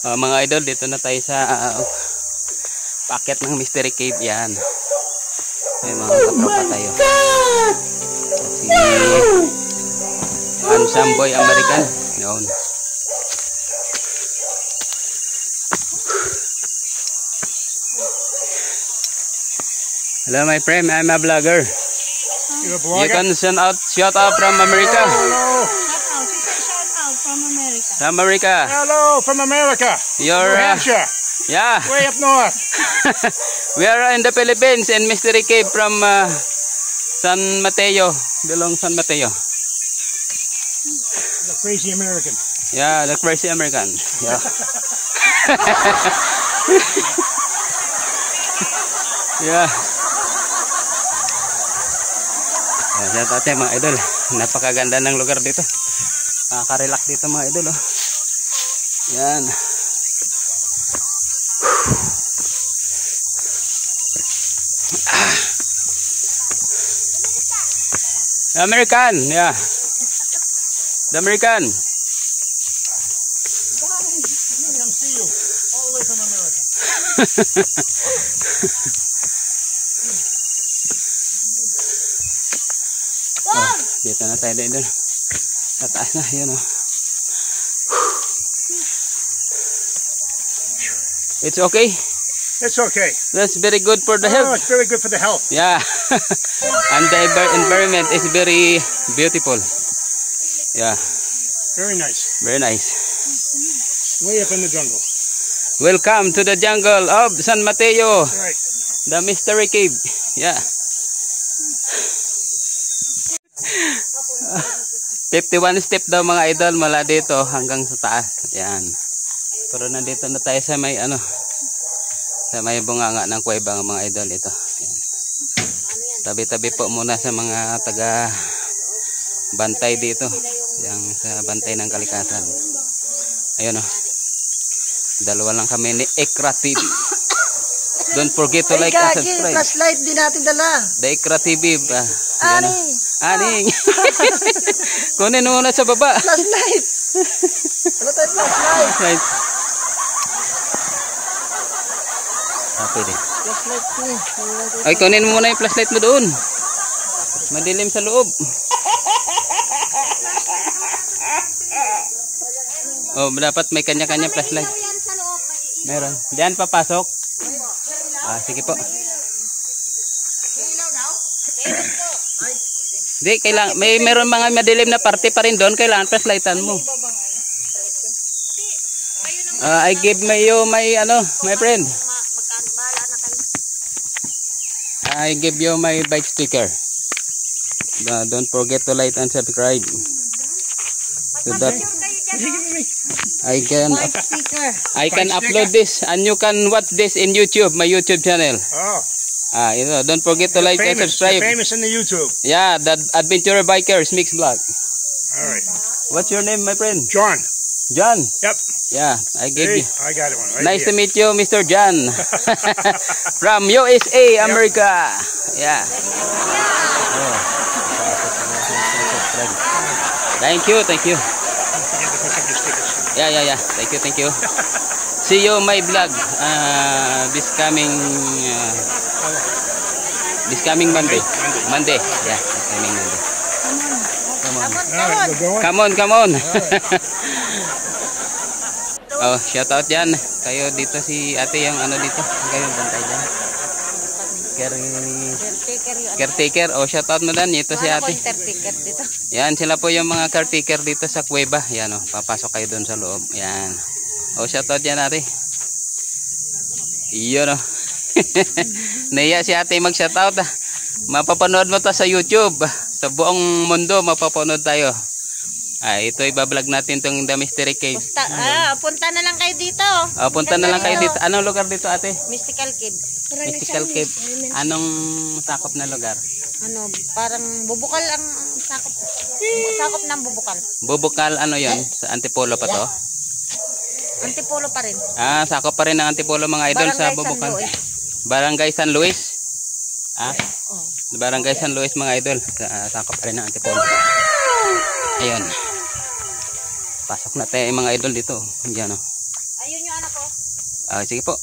Mga idol, dito na tayo sa paakyat ng Mystery Cave. Yan. May mga katropa tayo. Si Samboy American. Yun. Hello my friend, I'm a vlogger. You're a vlogger? You can send out shout out from America. Hello. Shout out from America. From America. Hello from America. You're New Hampshire. yeah. Way up north. We are in the Philippines and Mystery Cave from San Mateo. Belong San Mateo. The crazy American. Yeah, the crazy American. Yeah. Yeah. Shout out mga idol. Napakaganda ng lugar dito. Nakaka-relax dito mga idol. Oh. Yan. American, yeah. The American. I can see you all the way from America. Dito na tayo idol. Sa taas na, yun oh. It's okay. It's okay. That's very good for the health. Oh, it's very good for the health. Yeah. And the environment is very beautiful. Yeah. Very nice. Very nice. Way up in the jungle. Welcome to the jungle of San Mateo. Right. The Mystery Cave. Yeah. 51 step daw mga idol mula dito hanggang sa taas. Yan. Pero nandito na tayo sa may ano, sa may bunganga ng kuweba ng mga idol ito. Yan. Tabi-tabi po muna sa mga taga bantay dito. Yang sa bantay ng kalikasan. Ayun oh. Dalawa lang kami ni Ekra TV. Don't forget to like and subscribe. Flashlight din natin dala. The Ekra TV. Aning. Aning. Kunin mo muna sa baba. Flashlight. Ano tayo flashlight? Flashlight. Pwede. Flashlight ni. Ay, kunin mo muna yung flashlight mo doon. Madilim sa loob. Oh, dapat may kanya-kanya flashlight. Meron. Diyan papasok. Sige po. Di, kailangan, meron mga madilim na parte pa rin doon. Kailangan flashlightan mo. I give you my friend. I give you my bike sticker. Don't forget to like and subscribe. So that I can upload this and you can watch this in YouTube, my YouTube channel. Oh. Don't forget to like and subscribe. You're famous in the YouTube. Yeah, the Adventurer Bikers Mix Vlog. All right. What's your name, my friend? John. John. Yep. Yeah, I give you. I got it one right Nice here. to meet you, Mr. John. From USA, America. Yeah. Oh. Thank you. Don't forget to put up your stickers. Yeah. Thank you. See you my vlog this coming Monday. Monday. Yeah, coming Monday. All right, we're going. Come on. Oh, shout out dyan. Kayo dito si ate yung ano dito. Kayo bantay dyan. Caretaker. Oh, shout out mo dan. Ito si ate. Yan, sila po yung mga caretaker dito sa kuweba. Yan oh, papasok kayo doon sa loob. Yan. Oh, shout out dyan ate. Iyon oh. Naiya si ate mag shout out. Mapapanood mo to sa YouTube. Sa buong mundo mapapanood tayo. Ito ibablog natin tong The Mystery Cave. Punta na lang kayo dito. Punta na lang kayo dito. Anong lugar dito ate? Mystical Cave. Mystical Cave. Anong sakop na lugar? Parang bubukal ang sakop. Sakop ng bubukal. Bubukal ano yon? Sa Antipolo pa to? Antipolo pa rin. Sakop pa rin ng Antipolo mga idol sa bubukal. Barangay San Luis. Barangay San Luis mga idol. Sakop pa rin ng Antipolo. Ayun. Pasok na tayo mga idol dito. Diyan oh. Ayun yung anak ko. Sige po.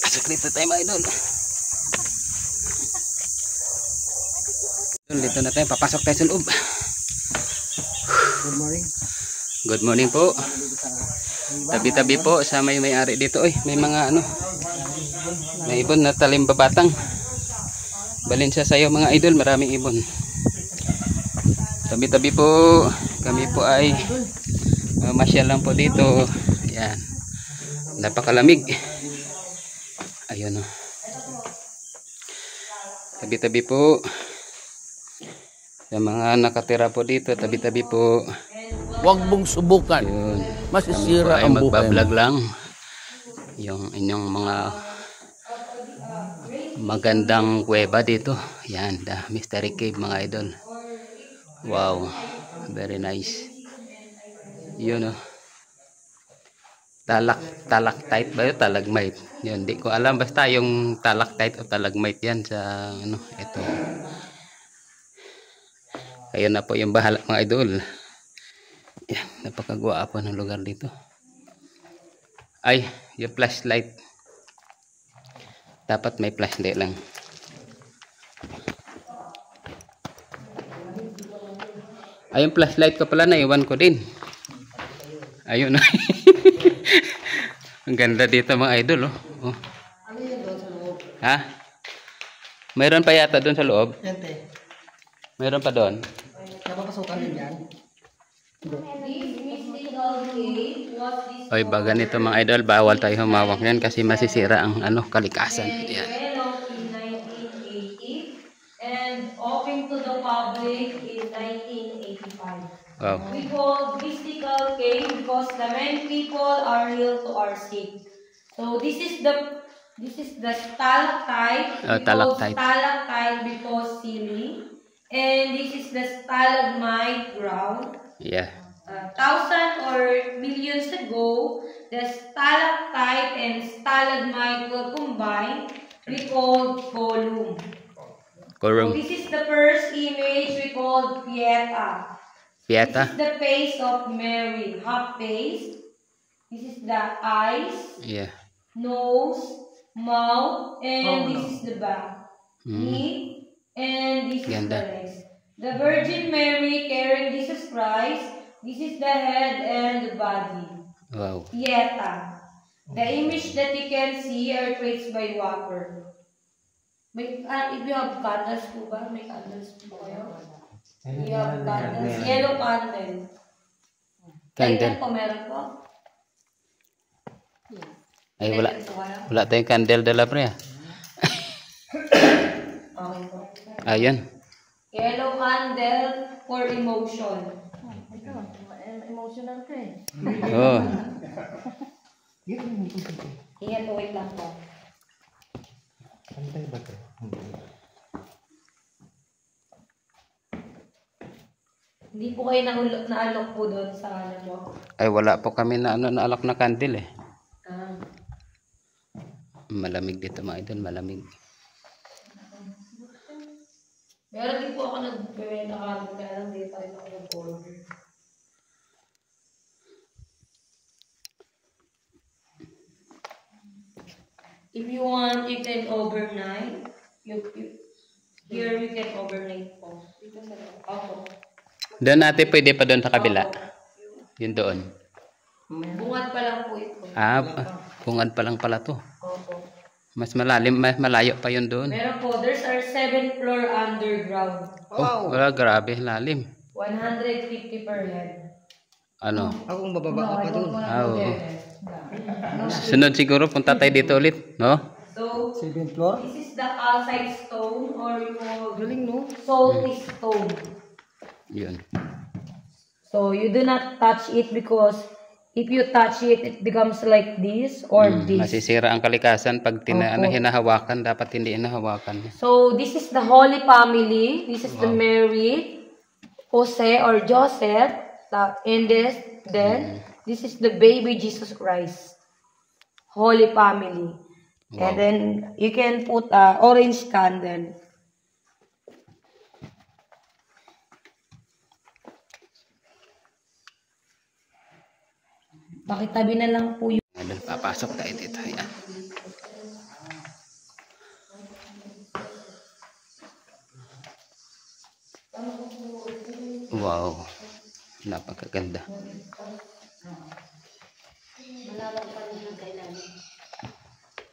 Pasok dito tayo mga idol. Dito na tayo. Papasok tayo sa loob. Good morning. Good morning po. Tabi-tabi po sa may-ari dito. Oy, may mga ano. May ibon na talimbabatang. Balin siya sa'yo mga idol. Maraming ibon. Tabi-tabi po. Kami po ay masyal lang po dito. Yan. Napakalamig. Ayun o. Tabi-tabi po. Sa mga nakatira po dito, tabi-tabi po. Huwag mong subukan. Ayun. Masisira ang buhay mo. Magbablog lang. Yung inyong mga magandang kuweba dito. Yan, the Mystery Cave mga idol. Wow. Very nice. Yun o. Talactite ba yun? Talagmite. Yun, di ko alam. Basta yung talactite o talagmite yan sa ano, ito. Ayun na po yung bahala mga idol. Yan, napakagwapo ng lugar dito. Ay, yung flashlight. Dapat may flashlight lang. Ay, yung flashlight ko pala naiwan ko din. Ayun na. Ang ganda dito mga idol oh. Oh. Ano yun doon sa loob? Ha? Mayroon pa yata doon sa loob? Yente. Mayroon pa doon? Napapasukan din yan. Oy, baga nito mga idol, bawal tayo humawak yan kasi masisira ang ano, kalikasan. Yan. Developed in 1980 and opened to the public in 1985. Wow. We call mystical cave because the main people are healed to our sick. So this is the stalactite. We call Stalactite. stalactite because ceiling. And this is the stalagmite ground. Yeah. Thousand or millions ago, the stalactite and stalagmite were combined. We called column. So Korum. this is the first image we called Pieta. Pieta. This is the face of Mary, half face. This is the eyes, Yeah. nose, mouth, and this is the back. Knee, and this is Ganda. the legs. The Virgin Mary carrying Jesus Christ. This is the head and the body. Wow. Pieta. The image that you can see are traced by Whopper. May, if you have candles po ba? May candles po kayo? You have candles. Yellow candle. Candle. Lighter po meron po? Ay, wala. Lighter po kayo? Wala tayong candle dala pre. Okay po. Ayun. Yellow candle for emotion. Emotional ka eh. Oh. Ingat po, wait lang po. Hindi po kayo naalok po doon sa ano mo? Ay, wala po kami na ano, naalak na candle eh. Ah. Malamig dito mga idol, malamig. Meron din po ako nag-benta candle, kaya lang di tayo ako nag-order. If you want, you can overnight. Here we can overnight po. Dito sa ako. Doon natin pwede pa doon sa kabila. Yun doon. Bungad pa lang po ito. Bungad pa lang pala to. Opo. Mas malalim, mas malayo pa yun doon. Meron po, there's our 7th floor underground. Oh, wala, grabe, lalim. 150 per head. Ano? Akong bababa ka pa doon. Oo. Sunod siguro, punta tayo dito ulit, no? So, 7th floor. this is the calcite stone or we call Galing no? salty stone. Yun. So, you do not touch it because if you touch it, it becomes like this or this. Masisira ang kalikasan pag Opo. hinahawakan, dapat hindi hinahawakan. So, this is the Holy Family. This is the Mary, Jose or Joseph. And then this is the baby Jesus Christ. Holy Family. Wow. And then you can put orange candle. Pakitabi na lang po yung Idol, papasok tayo dito. Yan. Wow. Napakaganda.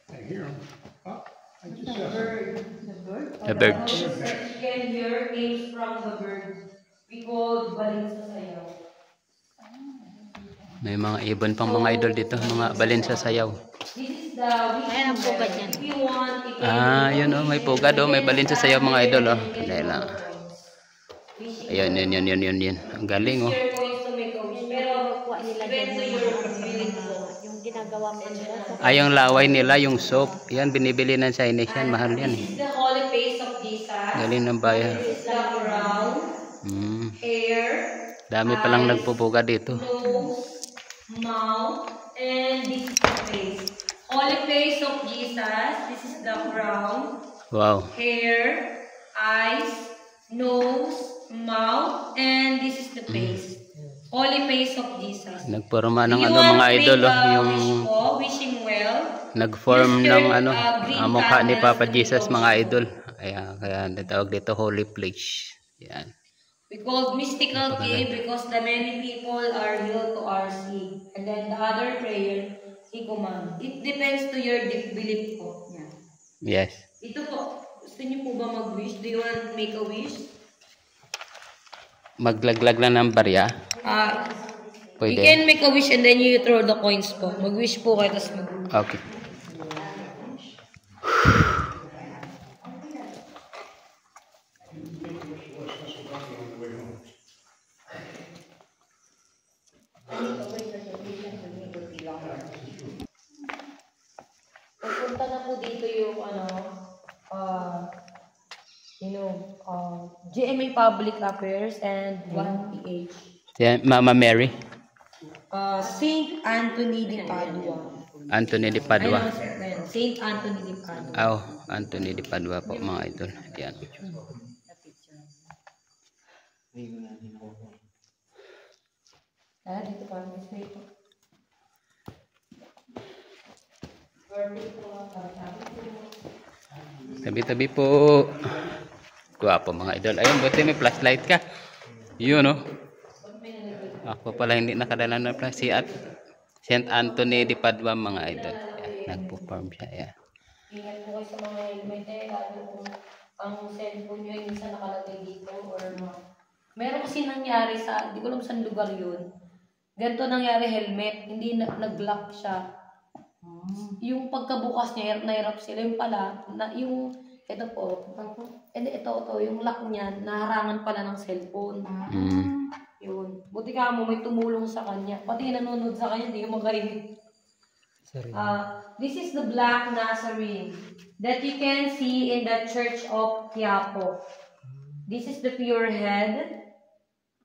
I hear him. Oh, I just The birds. can hear came from the bird. We called balin sa sayaw. May mga ibon pang mga idol dito. Mga balin sa sayaw. This is the Ayan ang pugad yan. if you want, you can Ah, yun oh. May pugad oh. May balin sa sayaw mga idol oh. Dahil lang. Ayun, yun. Ang galing oh. share coins to make a wish. Pero Kuha nila depends dyan to your feeling po. yung ginagawa mo nila sa Ay, yung laway nila, yung soap. Yan, binibili ng Chinese yan. Mahal yan eh. This is the holy face of Jesus. Galing ng bayan. This is the crown, hair, Dami palang nagpupuga dito. nose, mouth, and this is the face. Holy face of Jesus. This is the crown, Wow. hair, eyes, nose, mouth, and this is the face. Holy face of Jesus. Nagporma ng You ano want mga to idol make oh. a Yung wish po, wishing well. nag-form ng ano, green mukha ni candles Papa to Jesus the mga idol. Kaya natawag dito Holy Place. Yan. We called mystical cave because the many people are healed to our sick. And then the other prayer, Hikuman. It depends to your belief po. Yeah. Yes. Ito po, gusto niyo po ba mag-wish? Do you want to make a wish? Maglaglag lang ng barya. You Pwede. can make a wish and then you throw the coins po. Mag-wish po kayo, tapos Okay. Pupunta na po dito yung GMA Public Affairs and 1PH. Yan, Mama Mary. Saint Anthony de Padua. Anthony de Padua. Ayun, Saint Anthony de Padua. Oh, Anthony de Padua po mga idol. Yan. Dito pa, display po. Tabi-tabi po. Guwapo mga idol. Ayun, buti may flashlight ka. Yun oh. Ako pala hindi nakadala ng flashlight. Saint Anthony de Padua mga idol. Yan, nagpo-form siya. Yan. Ingat po kayo sa mga helmet lalo kung ang cellphone nyo ay minsan nakalagay dito or meron kasi nangyari sa, di ko alam saan lugar yun. Ganito nangyari helmet, hindi nag-lock siya. Yung pagkabukas niya, nahirap sila. Yung pala, yung, ito po, ito, yung lock niya, naharangan pala ng cellphone. Yun. Buti ka mo, may tumulong sa kanya. Pati nanonood sa kanya, hindi yung magaling. This is the Black Nazarene that you can see in the Church of Quiapo. This is the pure head,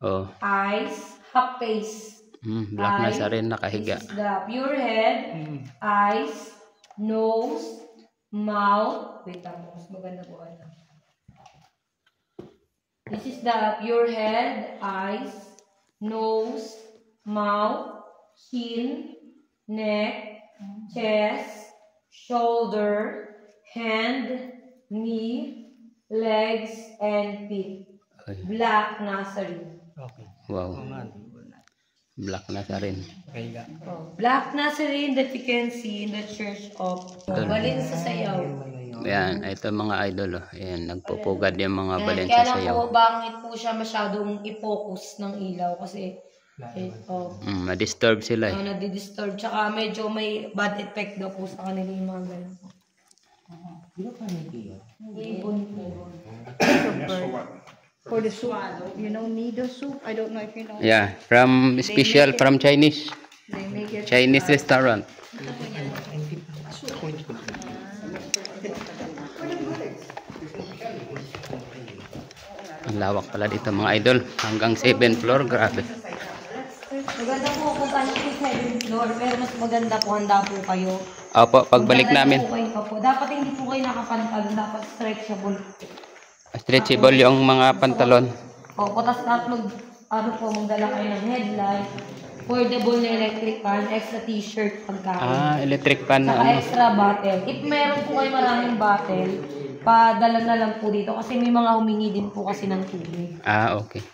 Oh. eyes, half face. Black Nazarene nakahiga. This is the pure head, eyes, nose, mouth. Wait lang, mas maganda po. This is the pure head, eyes, nose, mouth, chin, neck, chest, shoulder, hand, knee, legs, and feet. Black Nazarene. Wow. Black Nazarene. Black Nazarene that you can see in the Church of Balin sa Sayaw. Yan, ito mga idol. Oh. Ayan, nagpupugad yung mga balin Kaya sa lang sayaw. po, bangit po siya masyadong i-focus ng ilaw kasi Ma-disturb sila eh. nadidisturb. Tsaka medyo may bad effect daw po sa kanila yung mga ganun. Ibon po. That's for what? For the soup, you know, needle soup. I don't know if you know. Yeah, from special from Chinese. They make it. Chinese restaurant. Ang lawak pala dito mga idol. Hanggang 7th floor. Grabe. Maganda po kung kahit po 7th floor, pero mas maganda po, handa po kayo. Opo, pagbalik namin. Po kayo pa po. Dapat hindi po kayo nakapantalon, dapat stretchable. Stretchable yung mga pantalon. Opo, tapos magdala kayo ng headlight. Affordable na electric fan, extra t-shirt pagkain. Ah, electric pan na Saka ano. extra bottle. If meron po kayo maraming bottle, padala na lang po dito kasi may mga humingi din po kasi ng tubig. Ah, okay.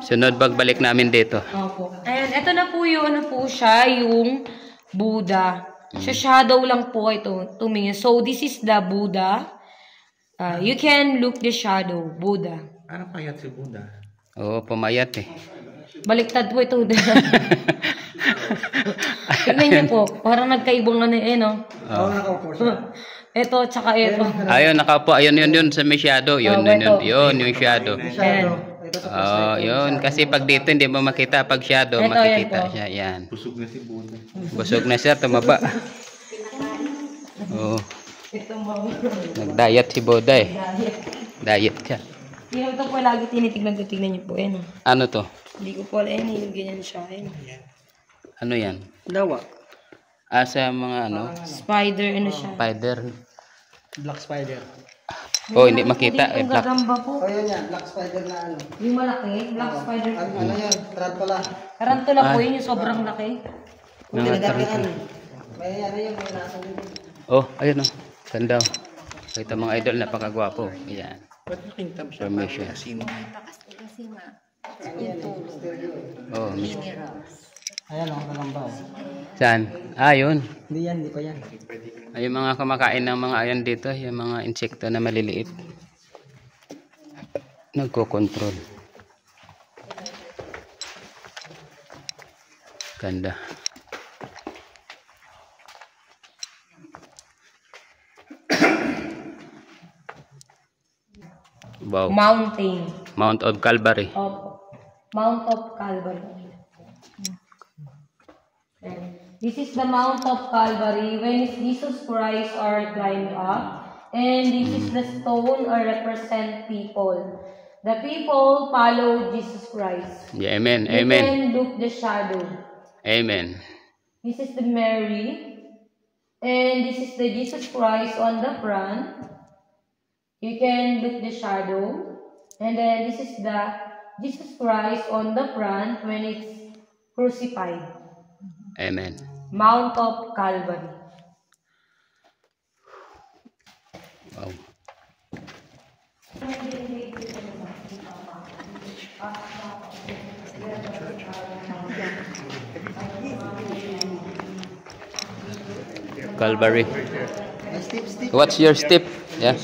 Sunod pagbalik namin dito. Opo. Ayan, ito na po yung ano po siya, yung Buddha. Sa shadow lang po ito tumingin. So, this is the Buddha. You can look the shadow, Buddha. Ano payat si Buddha? Oo, pumayat eh. Baliktad po ito. Tignan niyo po, parang nagkaibang ano eh, no? Oo, nakaupo siya. Ito, tsaka ito. Ayun, nakaupo. Ayun, yun sa may shadow. Yun, Oh, yun, ito. yun, yung shadow. Shadow. Ito sa Oh, yun. Kasi pag dito, hindi mo makita. Pag shadow, Ito, makikita yan po. siya. Yan. Busog na si Buddha. Busog na siya, tumaba. Oo. Ito mo. Nag-diet si Boda eh. Diet siya. Yung ito po lagi tinitignan ko. Tignan niyo po, eh, no? Ano to? Hindi ko po alam, yung ganyan siya, eh. Ano yan? Lawa. Asa mga ano? Spider, ano siya. Spider. Black spider. Oh, hindi makita. Eh, Yung black. gagamba po. O yun yan, black spider na ano. Yung malaki, black spider. Ano yan, tarantula. Tarantula po yun, yung sobrang laki. Kung tinagapian. May ano yun, may nasa dito. Oh, ayun oh. Ganda oh. Kita mga idol, napakagwapo. Ayan. Ba't nakintab siya? Formation. Sino? Oh, Ayan o, kalamba. saan? Ah, yun. Hindi yan, hindi pa yan. Ay, yung mga kumakain ng mga ayan dito, yung mga insekto na maliliit. Nagko-control. Ganda. Wow. Mountain. Mount of Calvary. Opo. Mount of Calvary. This is the Mount of Calvary when Jesus Christ are climbed up. And this is the stone or represent people. The people follow Jesus Christ. Yeah, amen. You Amen. can look the shadow. Amen. This is the Mary. And this is the Jesus Christ on the front. You can look the shadow. And then this is the Jesus Christ on the front when it's crucified. Amen. Mount of Calvary. Wow. Calvary. What's your step? Yeah.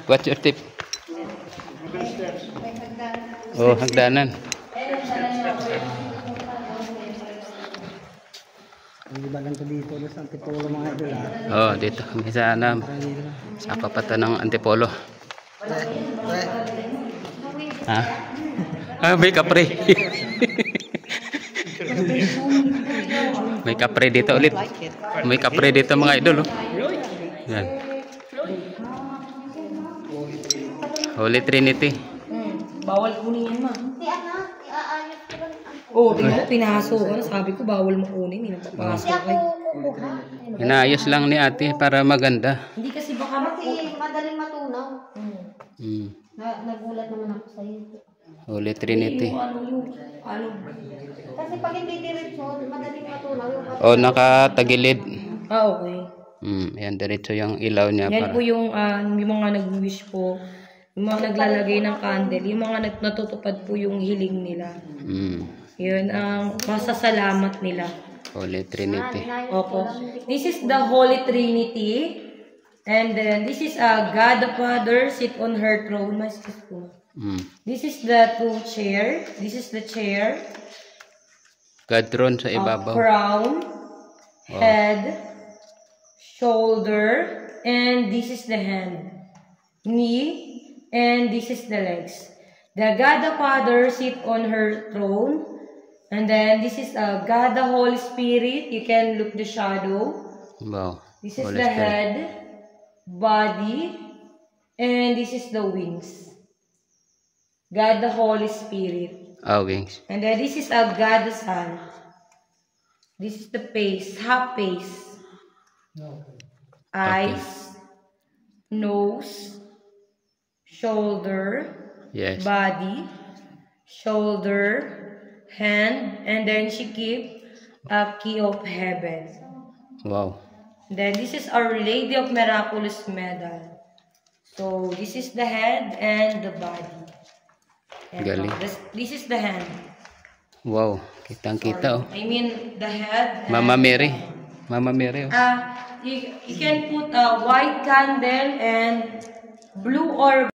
What's your tip? Oh, hagdanan. Hindi ba ganito dito na sa Antipolo mga idol ha? Oh, dito kami sa sa kapatan ng Antipolo. Ha? Ah, may kapre. May kapre dito ulit. May kapre dito mga idol. Oh. Yan. Holy Trinity. Bawal kunin yan, ma. Hindi anak, iaayos ko lang. Oo, tingnan ko, pinaso ko. Sabi ko, bawal mo kunin. Hindi napapasok Hindi kayo. ako kukuha. Inaayos lang ni ate para maganda. Hindi kasi baka Kasi madaling matunaw. Mm. Nagulat naman ako sa'yo. Holy Trinity. ano. Kasi pag hindi diretso, madaling matunaw. Yung O nakatagilid. Ah, okay. Yan, diretso yung ilaw niya. Yan Para. po yung mga nag-wish po. Yung mga naglalagay ng candle. Yung mga natutupad po yung hiling nila. Yun ang masasalamat nila. Holy Trinity. Opo. This is the Holy Trinity. And then, this is God the Father sit on her throne. My sister. This is the two chair. This is the chair. God throne sa ibabaw. Crown. Head. Shoulder. And this is the hand. Knee. And this is the legs. The God the Father sit on her throne. And then, this is God the Holy Spirit. You can look the shadow. Wow. This is Holy the Spirit. head, body, and this is the wings. God the Holy Spirit. Wings. And then this is God the Son. This is the face, half face. Eyes, nose, shoulder, Yes. body, shoulder, hand, and then she keep a key of heaven. Wow. Then this is Our Lady of Miraculous medal. So this is the head and the body. Eto, Galing. this is the hand. Wow. Kitang-kita oh. I mean the head. Mama Mary. Mama Mary oh. You can put a white candle and blue or